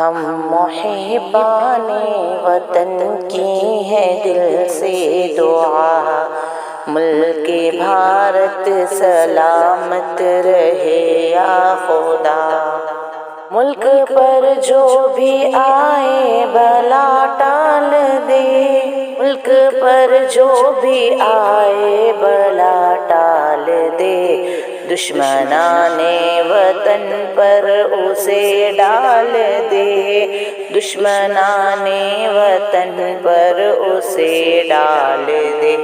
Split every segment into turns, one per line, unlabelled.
ہم محبان وطن کی ہے دل سے دعا، ملک بھارت سلامت رہے یا خدا۔ ملک پر جو بھی آئے بلا ٹال دے، ملک پر جو بھی آئے بلا ٹال دے، دشمنان وطن پر اسے ڈال دے، دشمنان وطن پر اسے ڈال دے۔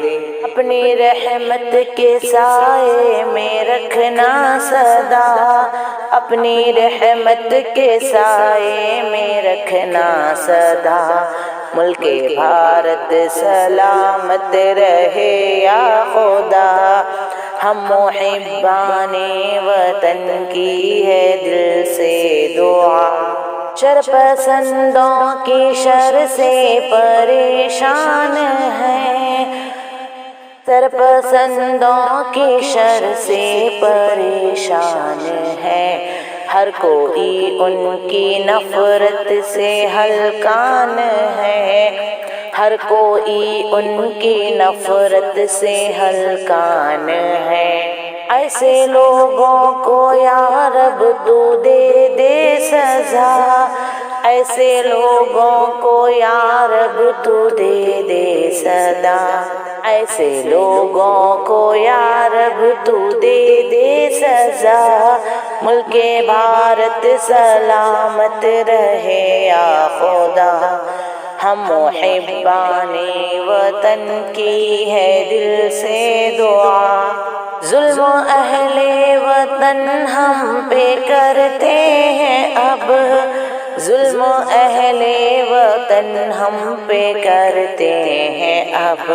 اپنی رحمت کے سائے میں رکھنا سدا، اپنی رحمت کے سائے میں رکھنا سدا، ملک بھارت سلامت رہے یا خدا۔ ہم محبان وطن کی ہے دل سے دعا، شر پسندوں کی شر سے پریشان ہیں، شر پسندوں کی شر سے پریشان ہے، ہر کوئی ان کی نفرت سے ہلکان ہے، ہر کوئی ان کی نفرت سے ہلکان ہے۔ ایسے لوگوں کو یا رب تو دے دے سزا، ایسے لوگوں کو یا رب تو دے دے سزا، ایسے لوگوں کو یا رب تو دے دے سزا، ملک بھارت سلامت رہے یا خدا۔ ہم محبان وطن کی ہے دل سے دعا، ظلم اہل وطن ہم پہ کرتے ہیں اب، ظلم اہل وطن ہم پہ کرتے ہیں اب،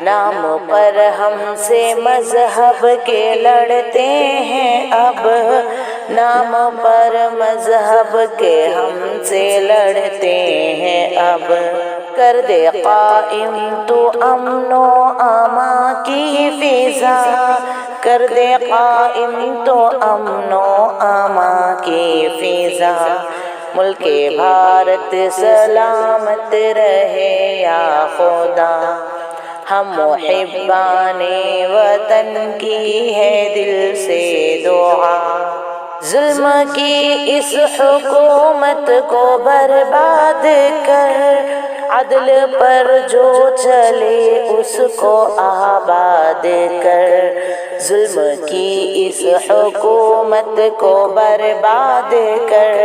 نام پر ہم سے مذہب کے لڑتے ہیں اب، نام پر مذہب کے ہم سے لڑتے ہیں اب، کر دے قائم تو امن و امان کی فضا، کر دے قائم تو امن و امان کی فضا، ملک بھارت سلامت رہے یا خدا۔ ہم محبان وطن کی ہے دل سے دعا، ظلم کی اس حکومت کو برباد کر، عدل پر جو چلے اس کو آباد کر، ظلم کی اس حکومت کو برباد کر،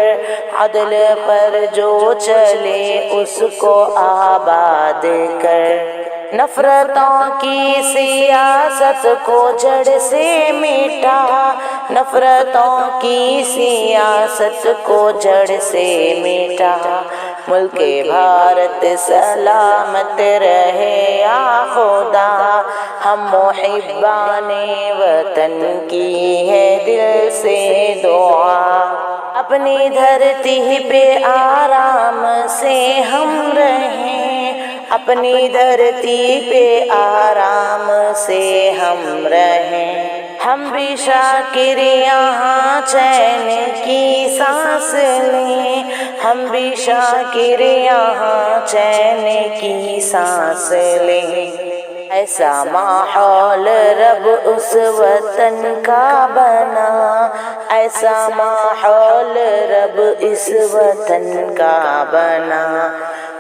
عدل پر جو چلے اس کو آباد کر، نفرتوں کی سیاست کو جڑ سے مٹا، نفرتوں کی سیاست کو جڑ سے مٹا، ملک بھارت سلامت رہے یا خدا۔ ہم محبان وطن کی ہے دل سے دعا، اپنی دھرتی پہ آرام سے ہم رہیں، اپنی دھرتی پہ آرام سے ہم رہیں، ہم بھی شاکر یہاں چین کی سانس لیں، ہم بھی شاکر یہاں چین کی سانس لیں، ایسا ماحول رب اس وطن کا بنا، ایسا ماحول رب اس وطن کا بنا،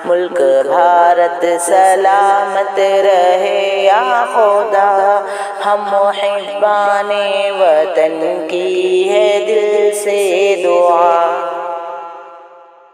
ملک بھارت سلامت رہے یا خدا۔ ہم محبان وطن کی ہے دل سے دعا۔